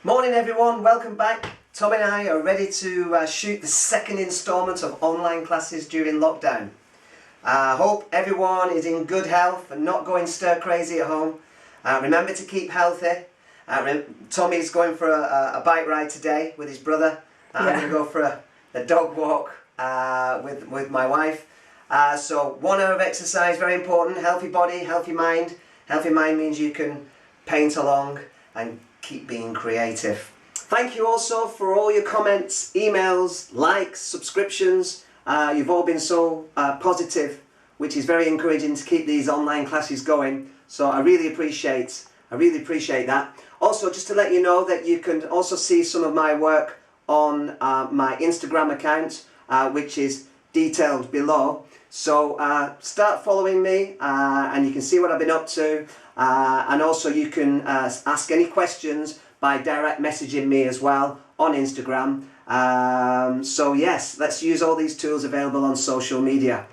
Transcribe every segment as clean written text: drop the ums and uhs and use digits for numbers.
Morning everyone, welcome back. Tom and I are ready to shoot the second instalment of online classes during lockdown. I hope everyone is in good health and not going stir crazy at home. Remember to keep healthy. Tommy's going for a bike ride today with his brother. I'm going to go for a dog walk with my wife. So 1 hour of exercise, very important. Healthy body, healthy mind. Healthy mind means you can paint along and keep being creative. Thank you also for all your comments, emails, likes, subscriptions. You've all been so positive, which is very encouraging to keep these online classes going. So I really appreciate that. Also, just to let you know that you can also see some of my work on my Instagram account, which is detailed below. So start following me and you can see what I've been up to, and also you can ask any questions by direct messaging me as well on Instagram. So yes, let's use all these tools available on social media.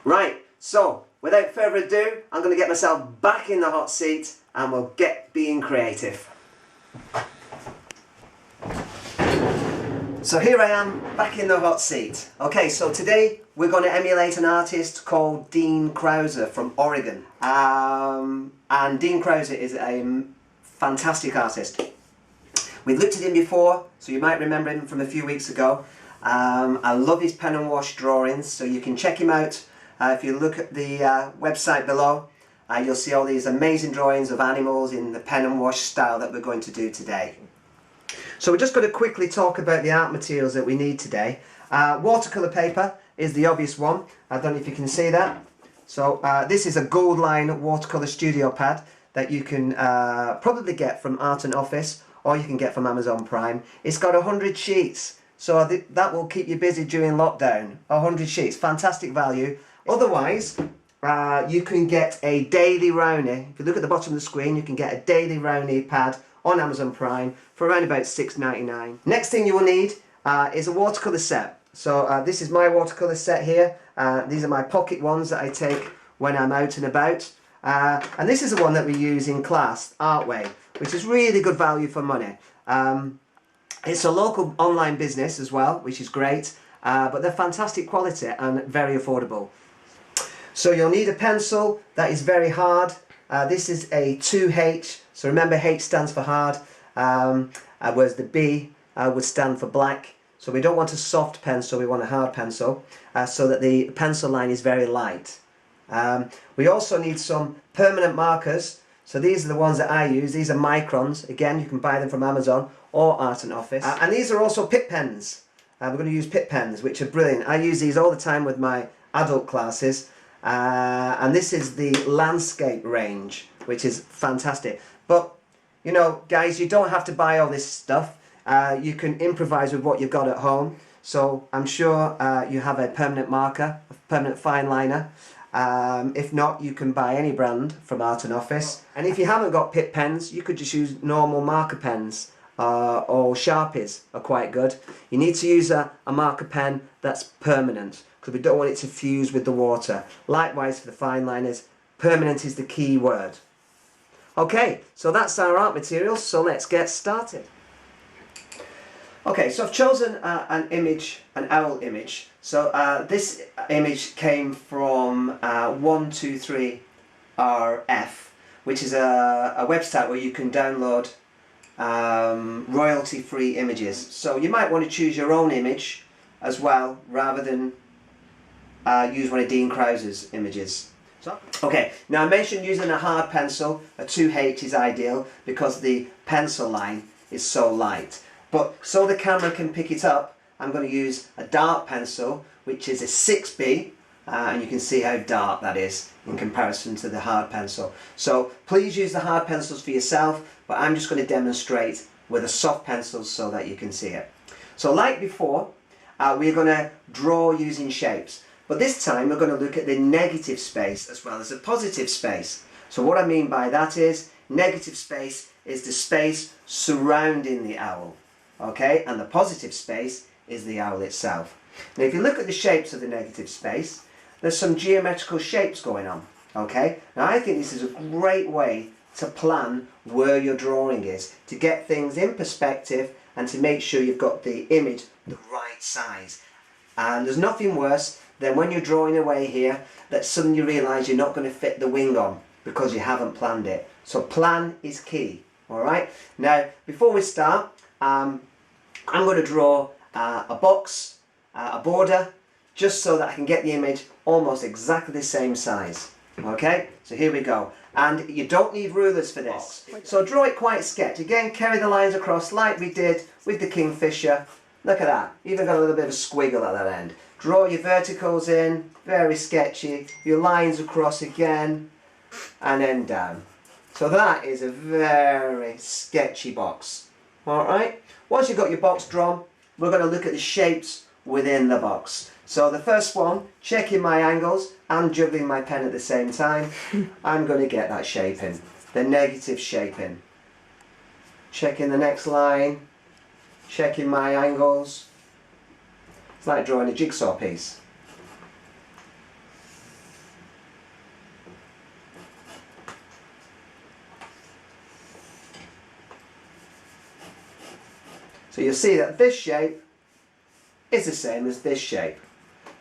Right, so without further ado, I'm going to get myself back in the hot seat and we'll get being creative. So here I am, back in the hot seat. Okay, so today we're going to emulate an artist called Dean Krauser from Oregon. And Dean Krauser is a fantastic artist. We've looked at him before, so you might remember him from a few weeks ago. I love his pen and wash drawings, so you can check him out. If you look at the website below, you'll see all these amazing drawings of animals in the pen and wash style that we're going to do today. So we're just going to quickly talk about the art materials that we need today. Watercolor paper is the obvious one. I don't know if you can see that. So this is a Gold Line watercolor studio pad that you can probably get from Art and Office, or you can get from Amazon Prime. It's got 100 sheets, so that will keep you busy during lockdown. 100 sheets, fantastic value. Otherwise, you can get a daily Rowney. If you look at the bottom of the screen, you can get a daily Rowney pad on Amazon Prime for around about $6.99. Next thing you will need is a watercolor set. So this is my watercolor set here. These are my pocket ones that I take when I'm out and about. And this is the one that we use in class, Artway, which is really good value for money. It's a local online business as well, which is great, but they're fantastic quality and very affordable. So you'll need a pencil that is very hard. This is a 2H, so remember H stands for hard, whereas the B would stand for black. So we don't want a soft pencil, we want a hard pencil, so that the pencil line is very light. We also need some permanent markers. So these are the ones that I use. These are microns. Again, you can buy them from Amazon or Art and Office. And these are also Pitt pens. We're going to use Pitt pens, which are brilliant. I use these all the time with my adult classes. And this is the landscape range, which is fantastic. But, you know, guys, you don't have to buy all this stuff. You can improvise with what you've got at home. So I'm sure you have a permanent marker, a permanent fine liner. If not, you can buy any brand from Art and Office. And if you haven't got Pitt pens, you could just use normal marker pens, or Sharpies are quite good. You need to use a marker pen that's permanent, because we don't want it to fuse with the water. Likewise for the fine liners, permanent is the key word. Okay, so that's our art materials, so let's get started. Okay, so I've chosen an image, an owl image. So this image came from 123RF, which is a website where you can download royalty-free images. So you might want to choose your own image as well, rather than use one of Dean Krauser's images. Okay, now I mentioned using a hard pencil. A 2H is ideal because the pencil line is so light. But so the camera can pick it up, I'm going to use a dark pencil, which is a 6B, and you can see how dark that is in comparison to the hard pencil. So please use the hard pencils for yourself, but I'm just going to demonstrate with a soft pencil so that you can see it. So like before, we're going to draw using shapes, but this time we're going to look at the negative space as well as the positive space. So what I mean by that is, negative space is the space surrounding the owl. Okay, and the positive space is the owl itself. Now if you look at the shapes of the negative space, there's some geometrical shapes going on. Okay, now I think this is a great way to plan where your drawing is, to get things in perspective and to make sure you've got the image the right size. And there's nothing worse than when you're drawing away here that suddenly you realise you're not going to fit the wing on because you haven't planned it. So plan is key. Alright, now before we start, I'm going to draw a box, a border, just so that I can get the image almost exactly the same size. Okay, so here we go. And you don't need rulers for this. So draw it quite sketch. Again, carry the lines across like we did with the kingfisher. Look at that, even got a little bit of a squiggle at that end. Draw your verticals in, very sketchy. Your lines across again, and then down. So that is a very sketchy box. Alright, once you've got your box drawn, we're going to look at the shapes within the box. So the first one, checking my angles and juggling my pen at the same time, I'm going to get that shape in, the negative shape in. Checking the next line, checking my angles. It's like drawing a jigsaw piece. So you'll see that this shape is the same as this shape.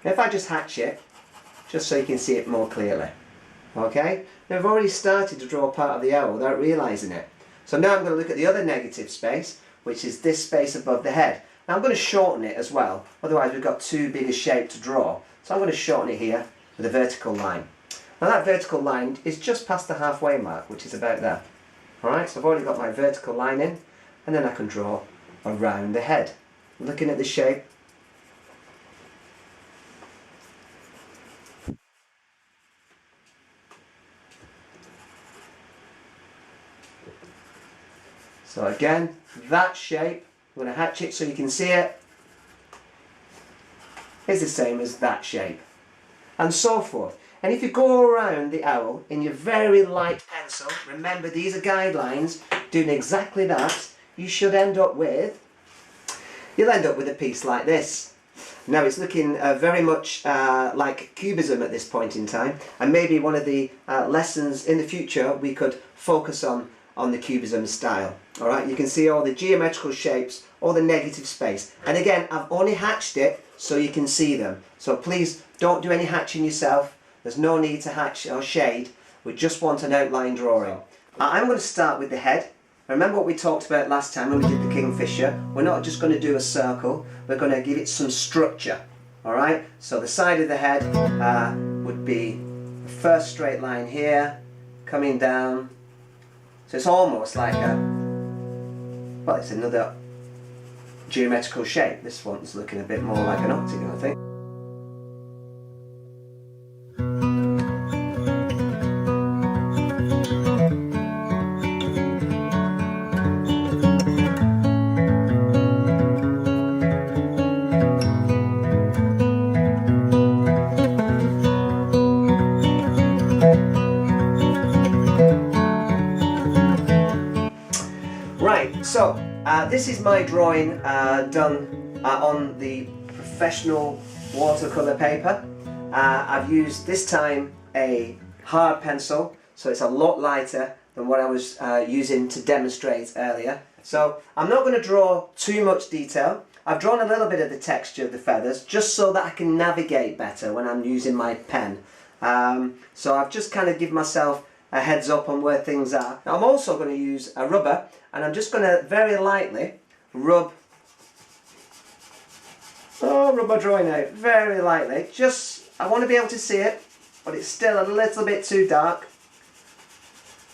Now if I just hatch it, just so you can see it more clearly. Okay? Now I've already started to draw part of the owl without realising it. So now I'm going to look at the other negative space, which is this space above the head. Now I'm going to shorten it as well, otherwise we've got too big a shape to draw. So I'm going to shorten it here with a vertical line. Now that vertical line is just past the halfway mark, which is about there. Alright, so I've already got my vertical line in, and then I can draw around the head. Looking at the shape. So again, that shape, I'm going to hatch it so you can see it, is the same as that shape. And so forth. And if you go around the owl in your very light pencil, remember these are guidelines, doing exactly that, you should end up with, you'll end up with a piece like this. Now it's looking very much like cubism at this point in time, and maybe one of the lessons in the future we could focus on the cubism style. Alright, you can see all the geometrical shapes, all the negative space. And again, I've only hatched it so you can see them. So please don't do any hatching yourself. There's no need to hatch or shade. We just want an outline drawing. I'm going to start with the head. Remember what we talked about last time when we did the kingfisher? We're not just going to do a circle, we're going to give it some structure. Alright, so the side of the head would be the first straight line here, coming down. So it's almost like well, it's another geometrical shape. This one's looking a bit more like an octagon, I think. Right, so this is my drawing done on the professional watercolor paper. I've used this time a hard pencil, so it's a lot lighter than what I was using to demonstrate earlier. So I'm not going to draw too much detail. I've drawn a little bit of the texture of the feathers just so that I can navigate better when I'm using my pen. So I've just kind of given myself a heads up on where things are. Now I'm also going to use a rubber, and I'm just going to very lightly rub my drawing out, very lightly. Just, I want to be able to see it, but it's still a little bit too dark.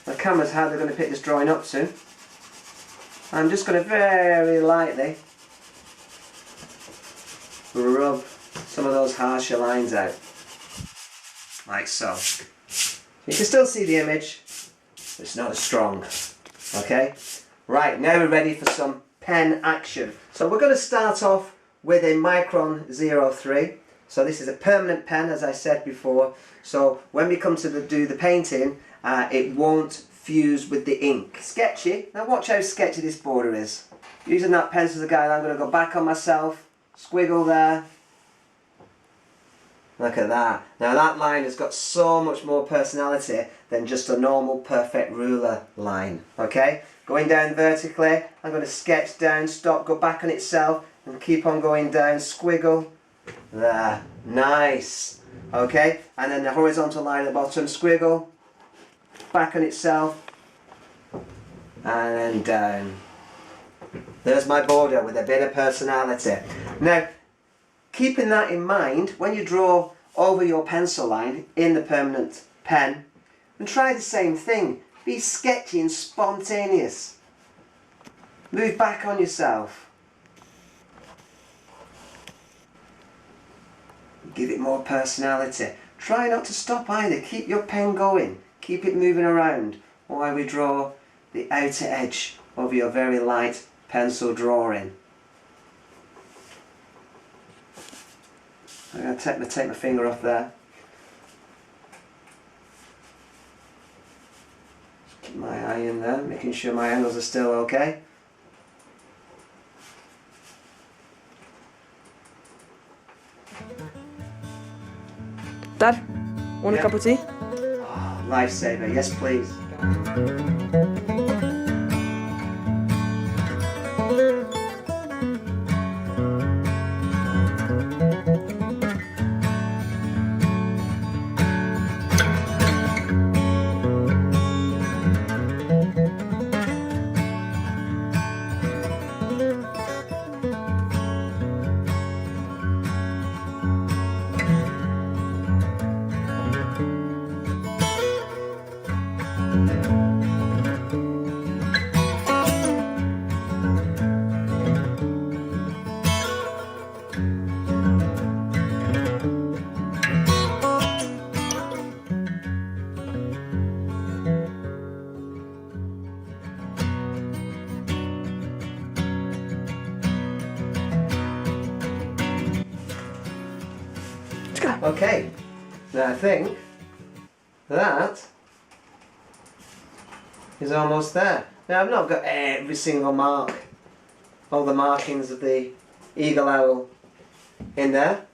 The camera's hardly going to pick this drawing up soon. I'm just going to very lightly rub some of those harsher lines out, like so. You can still see the image, but it's not as strong. Okay? Right, now we're ready for some pen action. So we're going to start off with a Micron 03. So this is a permanent pen, as I said before. So when we come to do the painting, it won't fuse with the ink. Sketchy. Now watch how sketchy this border is. Using that pencil as a guide, I'm going to go back on myself, squiggle there. Look at that. Now that line has got so much more personality than just a normal perfect ruler line. Okay? Going down vertically, I'm going to sketch down, stop, go back on itself, and keep on going down, squiggle. There. Nice. Okay? And then the horizontal line at the bottom, squiggle, back on itself, and then down. There's my border with a bit of personality. Now, keeping that in mind, when you draw over your pencil line in the permanent pen, and try the same thing. Be sketchy and spontaneous. Move back on yourself. Give it more personality. Try not to stop either. Keep your pen going. Keep it moving around while we draw the outer edge of your very light pencil drawing. I'm going to take my finger off there. Keep my eye in there, making sure my angles are still okay. Dad, want a cup of tea? Oh, lifesaver, yes please. Okay, now I think that is almost there. Now I've not got every single mark, all the markings of the eagle owl in there.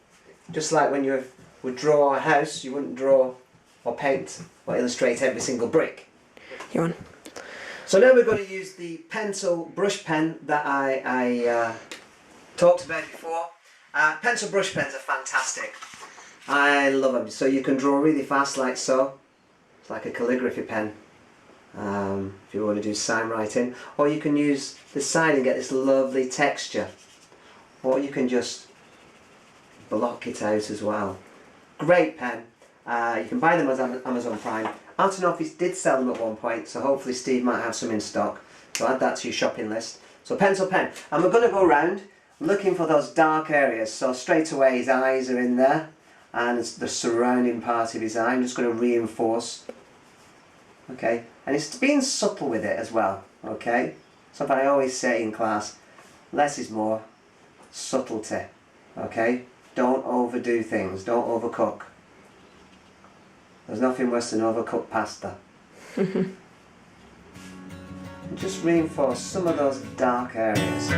Just like when you would draw a house, you wouldn't draw or paint or illustrate every single brick. You want? So now we're going to use the pencil brush pen that I talked about before. Pencil brush pens are fantastic. I love them. So you can draw really fast like so. It's like a calligraphy pen. If you want to do sign writing. Or you can use the side and get this lovely texture. Or you can just block it out as well. Great pen. You can buy them on Amazon Prime. Art and Office did sell them at one point, so hopefully Steve might have some in stock. So add that to your shopping list. So pencil pen. And we're going to go around looking for those dark areas. So straight away his eyes are in there. And it's the surrounding part of his eye. I'm just going to reinforce. Okay, and it's being subtle with it as well. Okay, something I always say in class: less is more. Subtlety. Okay, don't overdo things. Don't overcook. There's nothing worse than overcooked pasta. And just reinforce some of those dark areas.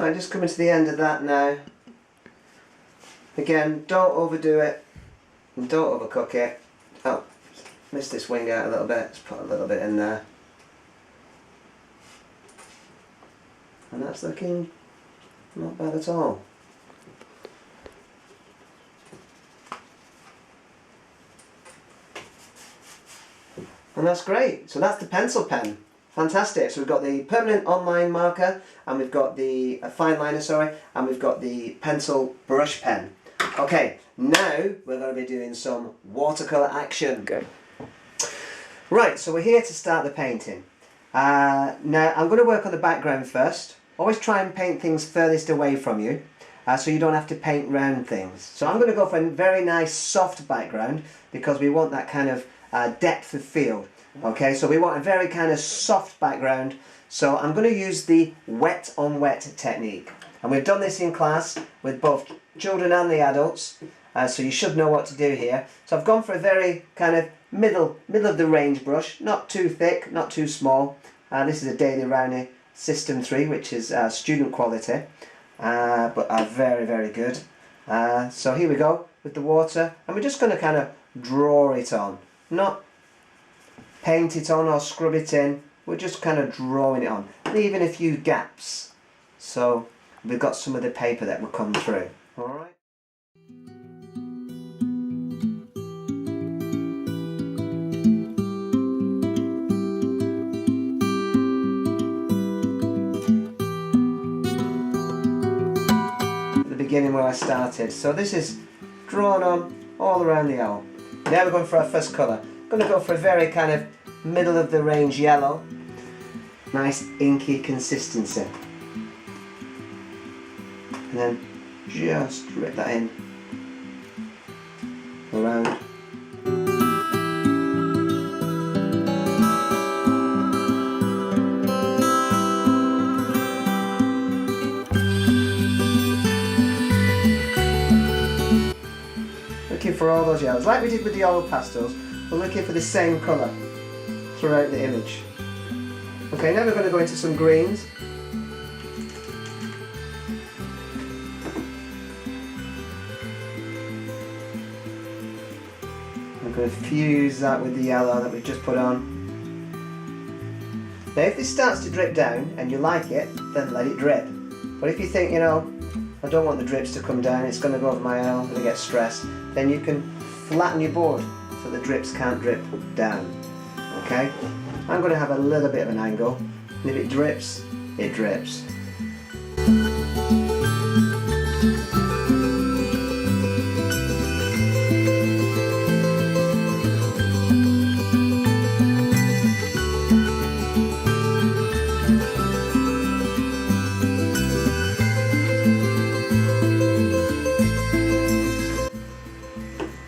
Right, just coming to the end of that now. Again, don't overdo it and don't overcook it. Oh, missed this wing out a little bit. Let's put a little bit in there. And that's looking not bad at all. And that's great. So that's the pencil pen. Fantastic. So we've got the permanent online marker, and we've got the fine liner, sorry, and we've got the pencil brush pen. Okay, now we're going to be doing some watercolor action. Go. Right, so we're here to start the painting. Now I'm going to work on the background first. Always try and paint things furthest away from you, so you don't have to paint round things. So I'm going to go for a very nice soft background because we want that kind of depth of field. Okay, so we want a very kind of soft background. So I'm going to use the wet on wet technique. And we've done this in class with both children and the adults. So you should know what to do here. So I've gone for a very kind of middle of the range brush. Not too thick, not too small. This is a Daily Rowney System 3, which is student quality. But are very, very good. So here we go with the water. And we're just going to kind of draw it on. Not paint it on or scrub it in, we're just kind of drawing it on, leaving a few gaps so we've got some of the paper that will come through. Alright. At the beginning where I started, so this is drawn on all around the owl. Now we're going for our first colour. Going to go for a very kind of middle of the range yellow. Nice inky consistency. And then just rip that in around. Looking for all those yellows, like we did with the oil pastels. We're looking for the same colour throughout the image. Okay, now we're going to go into some greens. I'm going to fuse that with the yellow that we've just put on. Now if this starts to drip down and you like it, then let it drip. But if you think, you know, I don't want the drips to come down, it's going to go over my eye, I'm going to get stressed, then you can flatten your board so the drips can't drip down. Okay? I'm going to have a little bit of an angle, and if it drips, it drips.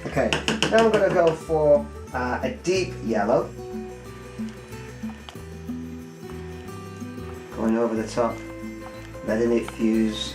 Okay, now I'm going to go for a deep yellow. Going over the top, letting it fuse.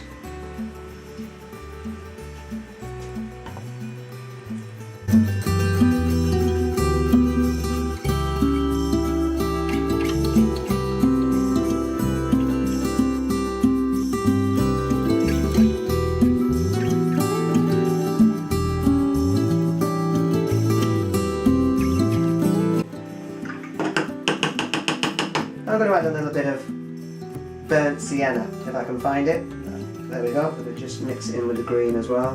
I'm going to add a little bit of burnt sienna, if I can find it. There we go, we'll just mix it in with the green as well.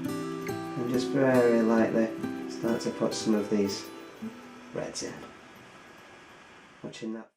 And just very lightly start to put some of these reds in. Watching that.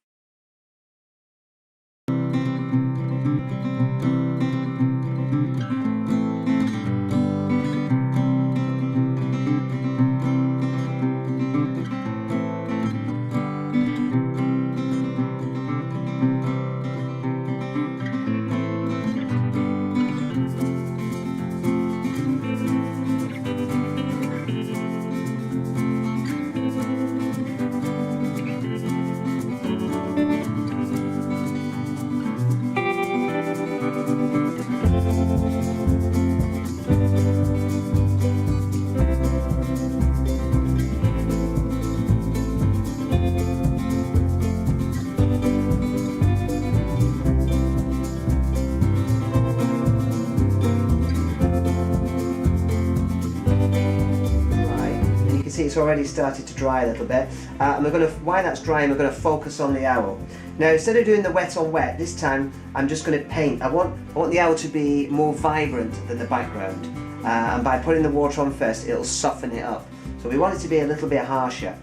it's already started to dry a little bit. And while that's drying, we're going to focus on the owl. Now, instead of doing the wet on wet, this time I'm just going to paint. I want the owl to be more vibrant than the background. And by putting the water on first, it'll soften it up. So we want it to be a little bit harsher.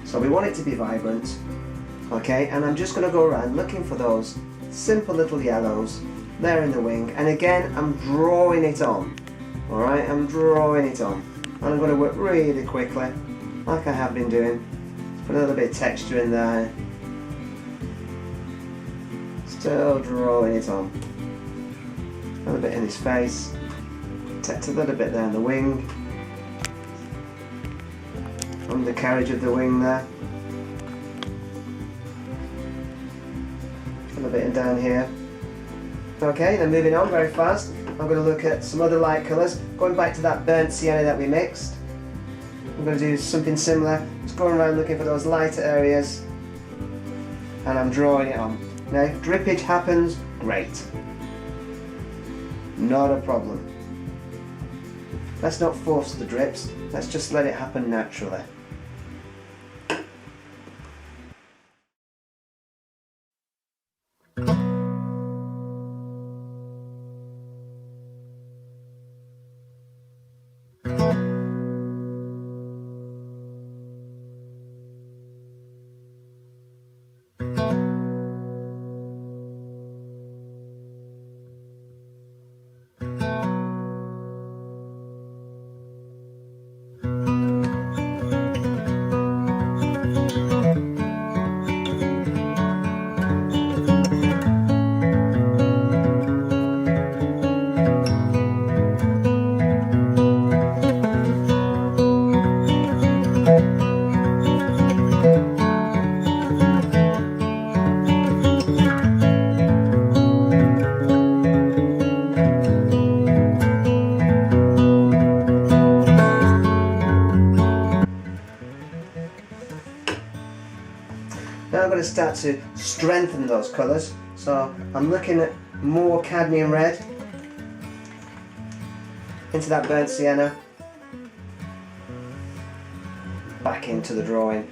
So we want it to be vibrant. Okay, and I'm just going to go around looking for those simple little yellows there in the wing. And again, I'm drawing it on. Alright, I'm drawing it on. And I'm going to work really quickly, like I have been doing. Put a little bit of texture in there. Still drawing it on. A little bit in his face. Text a little bit there in the wing. Undercarriage of the wing there. A little bit in down here. Okay, then moving on very fast. I'm going to look at some other light colours. Going back to that burnt sienna that we mixed. I'm going to do something similar. Just going around looking for those lighter areas. And I'm drawing it on. Now if drippage happens, great. Not a problem. Let's not force the drips. Let's just let it happen naturally. Now I'm going to start to strengthen those colours. So I'm looking at more cadmium red into that burnt sienna, back into the drawing.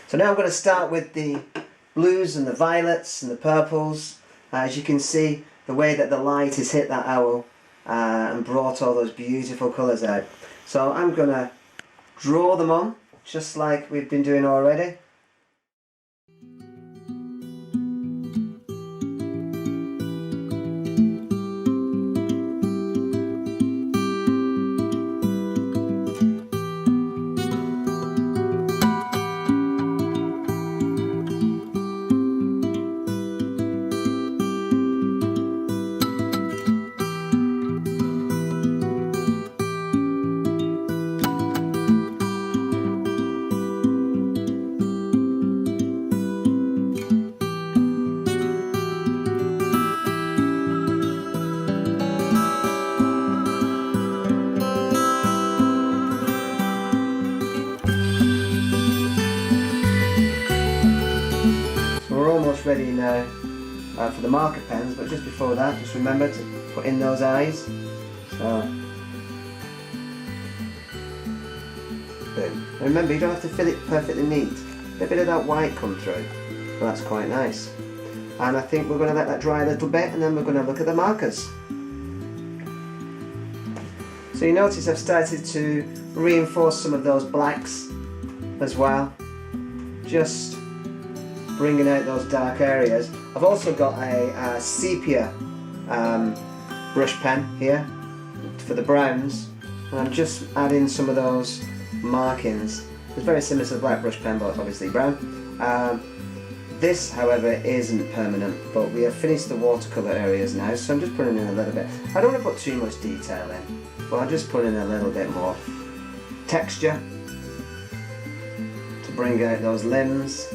So now I'm going to start with the blues and the violets and the purples. As you can see, the way that the light has hit that owl and brought all those beautiful colours out. So I'm going to draw them on, just like we've been doing already. We're almost ready now for the marker pens, but just before that, just remember to put in those eyes. So, boom. And remember, you don't have to fill it perfectly neat. A bit of that white come through, so that's quite nice. And I think we're going to let that dry a little bit, and then we're going to look at the markers. So you notice I've started to reinforce some of those blacks as well, just bringing out those dark areas. I've also got a sepia brush pen here for the browns, and I'm just adding some of those markings. It's very similar to the black brush pen, but obviously brown. This, however, isn't permanent, but we have finished the watercolour areas now, so I'm just putting in a little bit. I don't want to put too much detail in, but I'll just put in a little bit more texture to bring out those limbs.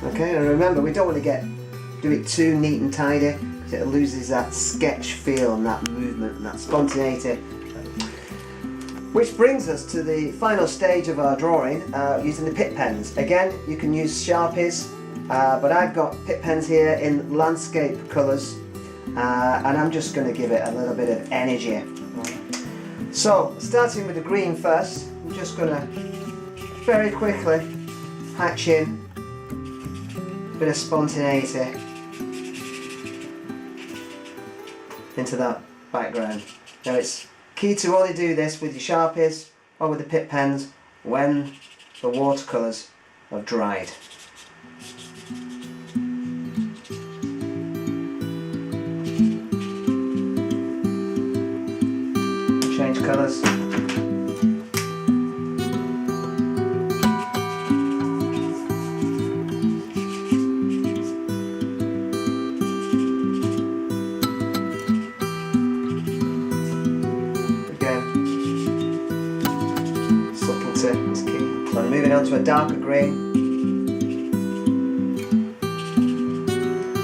Okay, and remember, we don't want to do it too neat and tidy, because it loses that sketch feel and that movement and that spontaneity. Which brings us to the final stage of our drawing, using the pit pens. Again, you can use Sharpies, but I've got pit pens here in landscape colours, and I'm just going to give it a little bit of energy. So, starting with the green first, I'm just going to very quickly hatch in a bit of spontaneity into that background. Now it's key to only do this with your Sharpies or with the pit pens when the watercolours have dried. Change colours. Is key. So I'm moving on to a darker green.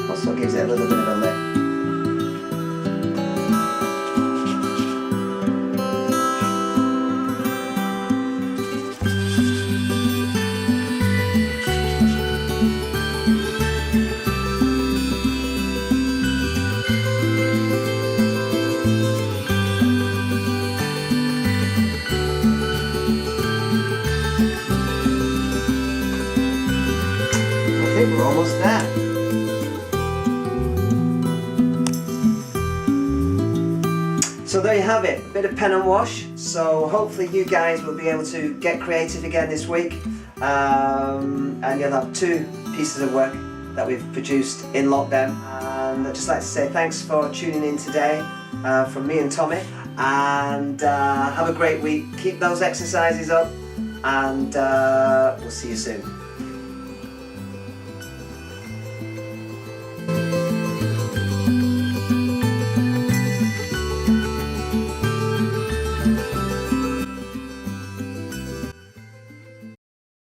Also gives it a little bit of a lip. We're almost there. So there you have it, a bit of pen and wash. So hopefully you guys will be able to get creative again this week, and you'll have 2 pieces of work that we've produced in lockdown. And I'd just like to say thanks for tuning in today from me and Tommy, and have a great week. Keep those exercises up, and we'll see you soon.